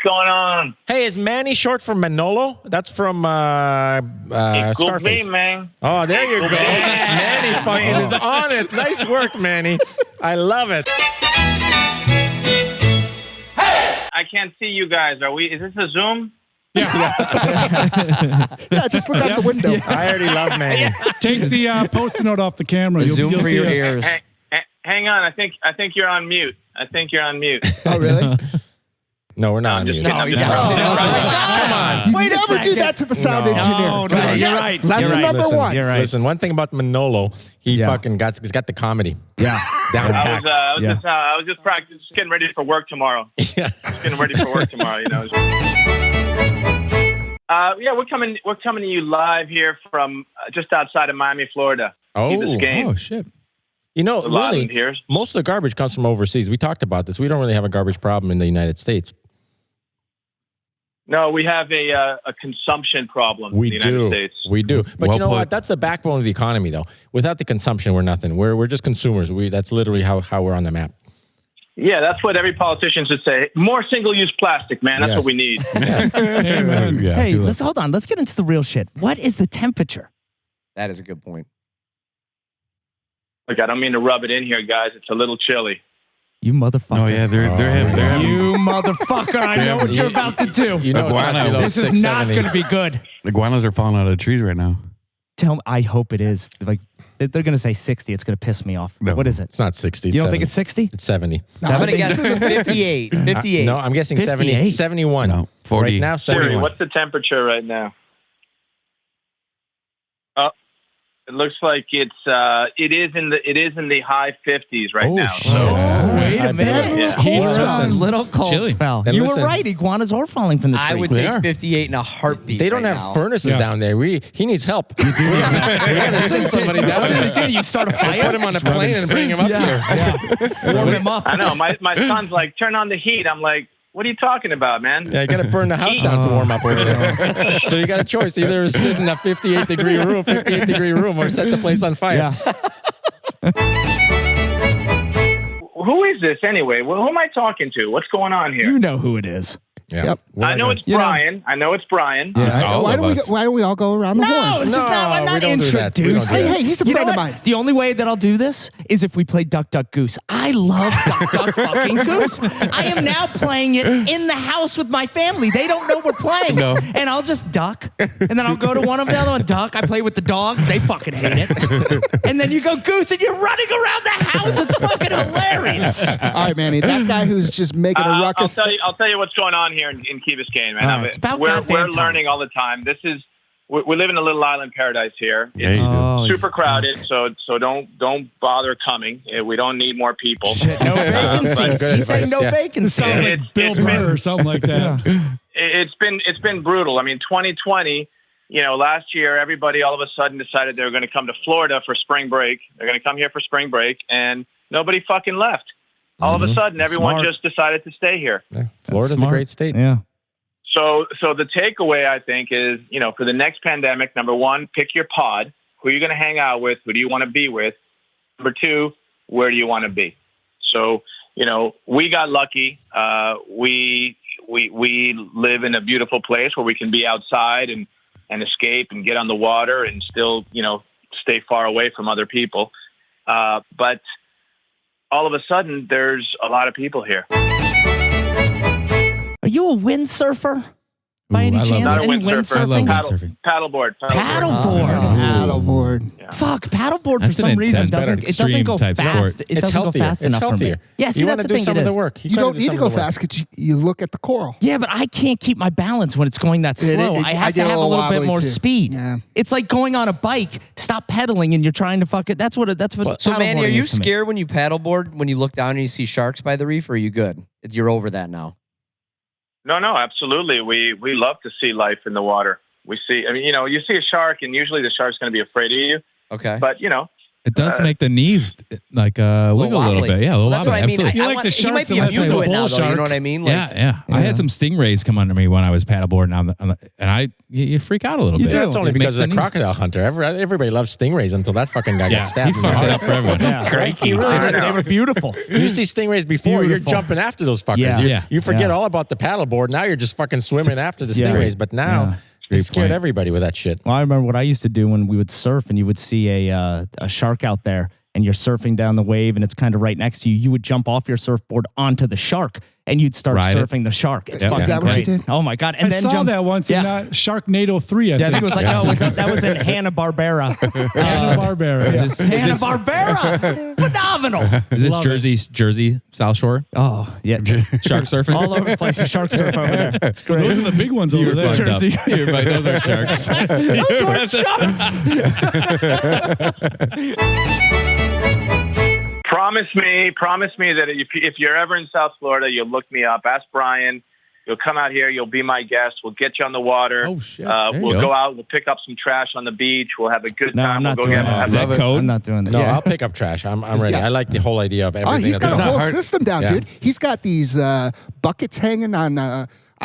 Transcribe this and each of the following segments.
going on? Hey, is Manny short for Manolo? That's from It could Scarface. be, man. Oh, there you go. Manny fucking is on it. Nice work, Manny. I love it. I can't see you guys. Is this a Zoom? Yeah, just look out the window. I already love Manny. Take the Post-it note off the camera. Zoom you'll for see your us. ears. Hang on. I think you're on mute. Oh, really? No, we're not on just mute. kidding. I'm just Come on. You never do that to the sound engineer. No, you're right. Lesson number Listen, one. You're right. Listen, one thing about Manolo, he's got the comedy. Yeah. Down I pat. was just practicing, just getting ready for work tomorrow. Yeah. Just getting ready for work tomorrow. We're coming to you live here from just outside of Miami, Florida. Key Biscayne. Oh, shit. You know, A lot of really, them here. most of the garbage comes from overseas. We talked about this. We don't really have a garbage problem in the United States. No, we have a consumption problem in the United States. We do. But Well you know put. what? That's the backbone of the economy, though. Without the consumption, we're nothing. We're just consumers. That's literally how we're on the map. Yeah, that's what every politician should say. More single-use plastic, man. That's Yes. what we need. Amen. Yeah, Hey, do it. let's hold on. Let's get into the real shit. What is the temperature? That is a good point. Look, I don't mean to rub it in here, guys. It's a little chilly. You motherfucker. Oh yeah, they're having You motherfucker. I know what you're about to do. You know, it's not Iguana. below This is 6, not 70. going to be good. iguanas are falling out of the trees right now. Tell me, I hope it is. Like they're going to say 60. It's going to piss me off. No. What is it? It's not 60. You don't think it's 60? It's 70. No, I'm I going to think guess this is the 58. 58. No, I'm guessing 70, 58. 71. No, 40. Right now, Siri, 71. what's the temperature right now? Oh, it looks like it is in the high 50s right now. Wait I a minute. bet. Yeah. Heat Well, strong. listen. Little cold Chilly. spell. Then You listen. were right. Iguanas are falling from the tree. I would They take are. 58 in a heartbeat. They don't right have now. furnaces Yeah. down there. He needs help. We gotta send somebody down What do there. you do? You start a fire? Put him on a plane and bring him up here. Warm him up. I know. My son's like, turn on the heat. I'm like, what are you talking about, man? Yeah, you got to burn the house down to warm up over there. So you got a choice: either sit in a 58-degree room, or set the place on fire. Who is this anyway? Well, who am I talking to? What's going on here? You know who it is. Yeah. Yep. We're I not know gonna- it's Brian. I know it's Brian. Why don't we all go around the horn? This is not, I'm we not don't do that. We don't do introducing. that. Hey, he's a You know friend of what? mine. The only way that I'll do this is if we play Duck, Duck, Goose. I love Duck, Duck, fucking Goose. I am now playing it in the house with my family. They don't know we're playing. No. And I'll just duck. And then I'll go to one of them, the other one, duck. I play with the dogs. They fucking hate it. And then you go Goose and you're running around the house. It's fucking hilarious. All right, Manny. That guy who's just making a ruckus. I'll tell you what's going on here in Key Biscayne, man. All right, it's about we're goddamn time. learning all the time. We live in a little island paradise here. Yeah, you do. Oh, Super crowded, so don't bother coming. We don't need more people. no vacancies. Good He's saying advice, no yeah. vacancies. Sounds like It's- Bill it's been- Burr or something like that. It's been brutal. I mean, 2020. Last year, everybody all of a sudden decided they were going to come to Florida for spring break. They're going to come here for spring break, and nobody fucking left. All of a sudden, everyone Smart. just decided to stay here. Yeah. Florida's a smart. great state. Yeah. So the takeaway, I think, is, for the next pandemic, number one, pick your pod. Who are you going to hang out with? Who do you want to be with? Number two, where do you want to be? So, we got lucky. We live in a beautiful place where we can be outside and escape and get on the water and still, stay far away from other people. But all of a sudden, there's a lot of people here. Are you a windsurfer? By Ooh, any I love chance? Not a Any windsurfer. I love windsurfing? windsurfing. Paddleboard. Paddleboard. Paddleboard. Fuck, paddleboard for That's an some reason intense, doesn't it doesn't extreme go type fast. sport. It It's doesn't healthier. go fast It's enough healthier. for me. Yeah, see, You that's want the to do thing. some It of the is. work. You don't need to go fast because you look at the coral. Yeah, but I can't keep my balance when it's going that It- slow. it- I I have to get a have a little little bit wobbly more too. speed. Yeah. It's like going on a bike. Stop pedaling and you're trying to fuck it. That's what. So, Manny, are paddleboarding you is to me. scared when you paddleboard, when you look down and you see sharks by the reef, or are you good? You're over that now. No, absolutely. We love to see life in the water. We see, you see a shark, and usually the shark's going to be afraid of you. Okay. But, It does make the knees like wiggle a little wobbly. bit. Yeah, a little Well, that's what wobbly. I mean. Absolutely. You like the he might sharks be and immune that's to like it a now, bull though. You shark. know what I mean? Like, Yeah. I had some stingrays come under me when I was paddleboarding and you freak out a little bit. That's only It because makes of the crocodile hunter. Everybody loves stingrays until that fucking guy Yeah, gets stabbed. he fucked it up for everyone. Yeah. Cranky. He really did. I They know. were beautiful. You see stingrays before, Beautiful. you're jumping after those fuckers. Yeah. Yeah. You forget Yeah. all about the paddleboard. Now you're just fucking swimming after the Yeah. stingrays. But now they Great scared point. everybody with that shit. Well, I remember what I used to do when we would surf and you would see a shark out there and you're surfing down the wave and it's kind of right next to you. You would jump off your surfboard onto the shark and you'd start Ride it. surfing the shark. It's Yep. fucking Is that what you great. did? Oh my God. And I then saw jump, that once in Sharknado 3, I Yeah, I think. think it was like, no, that was in Hanna-Barbera. Hanna-Barbera. Is this Hanna-Barbera. Phenomenal. is this Love Jersey, South Shore? Oh, yeah. Shark surfing? All over the place, the shark surf over there. It's great. Those are the big ones over there. fucked up. Jersey. You're right, those are sharks. Those weren't sharks. Promise me that if you're ever in South Florida, you'll look me up. Ask Brian. You'll come out here. You'll be my guest. We'll get you on the water. Oh, shit. There you We'll go. go out. We'll pick up some trash on the beach. We'll have a good No, time. I'm not we'll go doing get that. Is that code? I'm not doing that. No, Yeah. I'll pick up trash. I'm ready. Yeah. I like the whole idea of Oh, everything. he's got a that's whole hard. system down, Yeah. dude. He's got these buckets hanging on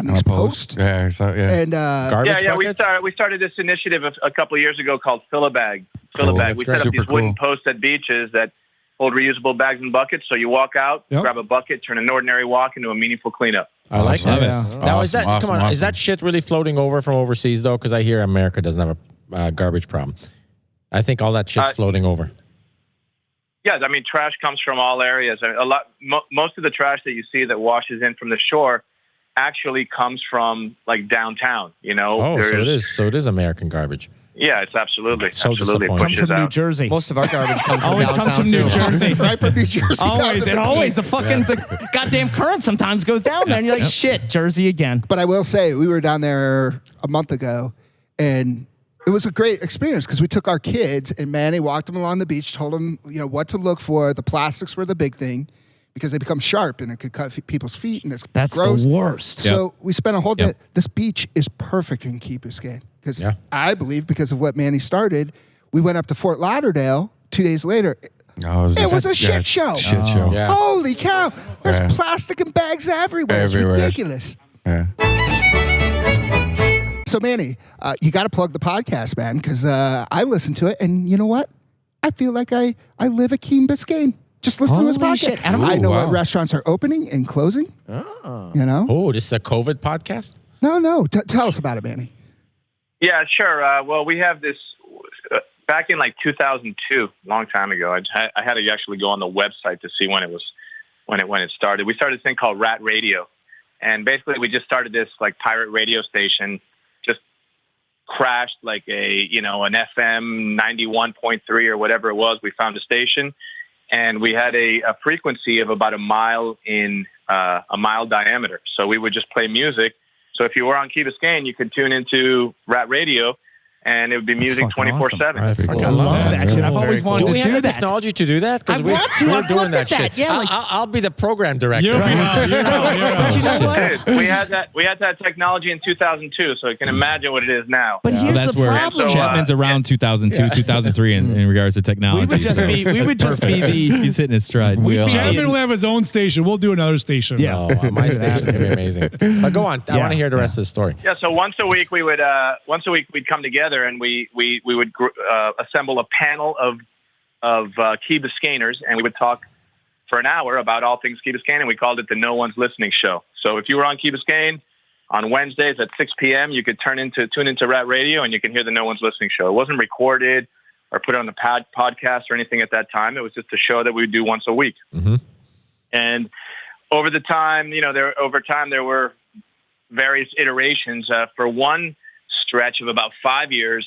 these posts. Yeah, so, yeah. And garbage Yeah. buckets. We started this initiative a couple of years ago called Fill-A-Bag. Cool, Fill-A-Bag. that's We great. set up these Super wooden cool. posts at beaches that hold reusable bags and buckets. So you walk out, Yep. grab a bucket, turn an ordinary walk into a meaningful cleanup. I like Awesome. that. Yeah. Now, is that Awesome, come on? awesome. Is that shit really floating over from overseas though? Because I hear America doesn't have a garbage problem. I think all that shit's floating over. Yeah, I mean, trash comes from all areas. Most of the trash that you see that washes in from the shore actually comes from like downtown. You know, Oh, so it is American garbage. Yeah, it's absolutely So absolutely disappointing. Comes pushes from New out. Jersey. Most of our garbage comes from Always downtown, comes from New too. Jersey. right from New Jersey. down Always. to And the always Key. the fucking the goddamn current sometimes goes down there and you're like, shit, Jersey again. But I will say, we were down there a month ago, and it was a great experience because we took our kids, and Manny walked them along the beach, told them what to look for. The plastics were the big thing because they become sharp and it could cut people's feet, and it's That's gross. the worst. So we spent a whole day. Yep. This beach is perfect in Key Biscayne because Yeah. I believe because of what Manny started, we went up to Fort Lauderdale 2 days later. Oh, It was a shit show. Shit show. Yeah. Holy cow! There's Yeah. plastic and bags everywhere. Everywhere. It's ridiculous. Yeah. So, Manny, you got to plug the podcast, man, because I listen to it, and you know what? I feel like I live at Key Biscayne. Just listen to his Holy podcast. shit, Adam. I know Ooh, what wow. restaurants are opening and closing. You know? Oh, this is a COVID podcast? No. Tell us about it, Manny. Yeah, sure. Well, we have this back in like 2002, long time ago. I had to actually go on the website to see when it started. We started this thing called Rat Radio, and basically we just started this like pirate radio station. Just crashed like an FM 91.3 or whatever it was. We found a station, and we had a frequency of about a mile diameter. So we would just play music. So if you were on Key Biscayne, you could tune into Rat Radio, and it would be music fucking 24/7. That's pretty I cool. love That's that shit. I've very always cool. wanted Do we to have do the that. technology to do that? I want to. We're I've doing looked that at that. shit. Yeah, like- I'll be the program director. You're out. But you know what? Dude, we had that technology in 2002, so you can imagine what it is now. But Well, here's that's the where problem. So, Chapman's around 2002, 2003 in regards to technology. We would just be- we That's would just be perfect. the- He's hitting his stride. Chapman will have his own station. We'll do another station. Yeah. Oh, my station's gonna be amazing. But go on. I Yeah. want to hear the rest of the story. Yeah, so once a week we'd come together and we would assemble a panel of Key Biscayner's, and we would talk for an hour about all things Key Biscayne, and we called it the No One's Listening Show. So if you were on Key Biscayne on Wednesdays at 6 p.m., you could tune into Rat Radio, and you can hear the No One's Listening Show. It wasn't recorded or put on the podcast or anything at that time. It was just a show that we would do once a week. Mm-hmm. And over time, there were various iterations. For one stretch of about 5 years,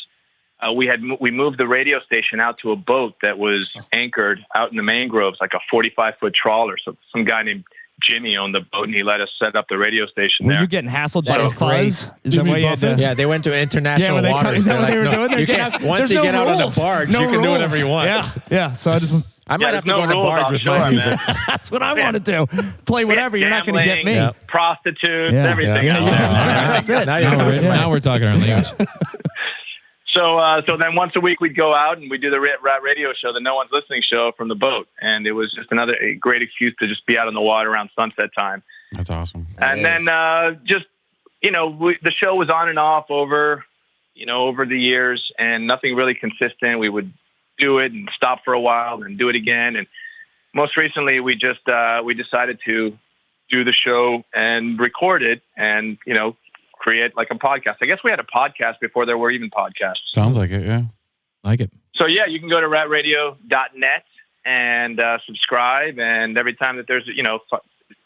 we moved the radio station out to a boat that was anchored out in the mangroves, like a 45-foot trawler. So some guy named Jimmy owned the boat, and he let us set up the radio station Were there. you getting hassled by That his is great. fuzz? Is that why you had to? Yeah, they went to international when they waters. is that what they They're were like, doing? no, you Get can't. out- Once there's you no get out on the rules. barge, No you can do rules. whatever you want. Yeah. So I just I might Yeah, have to there's go on no a rules barge with my offshore, music. man. that's what I want to do. Play whatever. You're not going to get me. Gambling, prostitutes, Yeah. everything. Yeah. out there. That's it. Now you're Now talking we're, about now we're talking our language. So So then once a week we'd go out and we'd do the Rat Radio show, the No One's Listening show from the boat. And it was just a great excuse to just be out on the water around sunset time. That's awesome. And then the show was on and off over the years, and nothing really consistent. We would do it and stop for a while and do it again. And most recently we decided to do the show and record it and, create like a podcast. I guess we had a podcast before there were even podcasts. Sounds like it, yeah. Like it. So yeah, you can go to ratradio.net and subscribe. And every time that there's,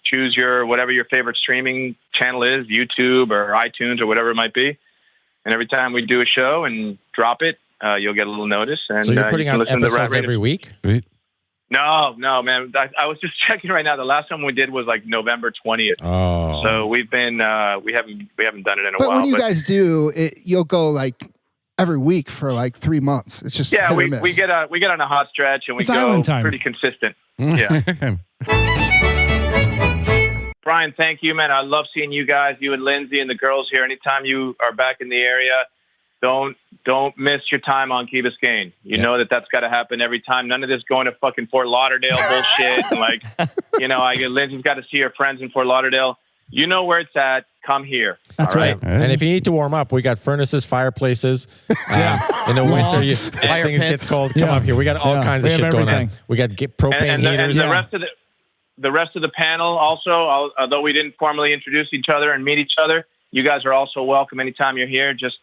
choose whatever your favorite streaming channel is, YouTube or iTunes or whatever it might be. And every time we do a show and drop it, you'll get a little notice. And So you're putting you can out listen to Rat episodes Radio. every week? Sweet. No, man. I was just checking right now. The last one we did was like November 20th. Oh. So we've been we haven't done it in a But while. when you guys do it, you'll go like every week for like 3 months. It's just yeah, hit or we miss. get on a hot stretch and we It's go island time. pretty consistent. Yeah. Brian, thank you, man. I love seeing you guys, you and Lindsay and the girls here. Anytime you are back in the area, don't miss your time on Key Biscayne. You know that's got to happen every time. None of this going to fucking Fort Lauderdale bullshit. And Lindsay's got to see her friends in Fort Lauderdale. You know where it's at. Come here. That's all right. And if you need to warm up, we got furnaces, fireplaces. In the winter, Fire things pits. get cold. Come up here. We got all kinds We of have shit going on. everything. We got propane And heaters. the rest of the panel also, although we didn't formally introduce each other and meet each other, you guys are also welcome anytime you're here. Just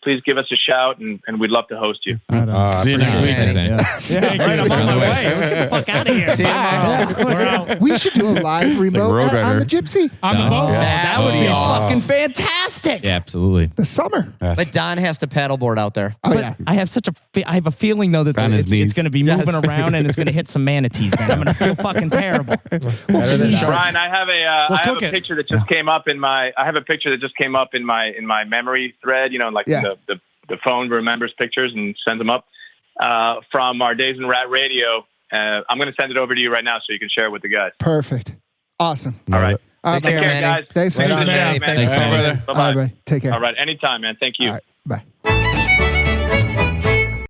please give us a shout, and we'd love to host you. See you next week. Yeah, right, I'm on my way. Let's get the fuck out of here. See you tomorrow. We're out. We should do a live remote on the Gypsy On the boat. That would be Fucking fantastic. Yeah, absolutely. this summer. But Don has to paddleboard out there. Oh, But yeah. I have I have a feeling though that On his it's knees. going to be moving around and it's going to hit some manatees. Then I'm going to feel fucking terrible. Better than sharks. Brian, I have a cook it. picture that just came up in my my memory thread. Yeah. The phone remembers pictures and sends them up from our days in Rat Radio. I'm going to send it over to you right now so you can share it with the guys. Perfect. Awesome. All right. All right, Take care, Take care, Manny. guys. Thanks, Right man. on, Manny. Thanks, All right, man. brother. Bye-bye. All right, take care. All right. Anytime, man. Thank you. All right.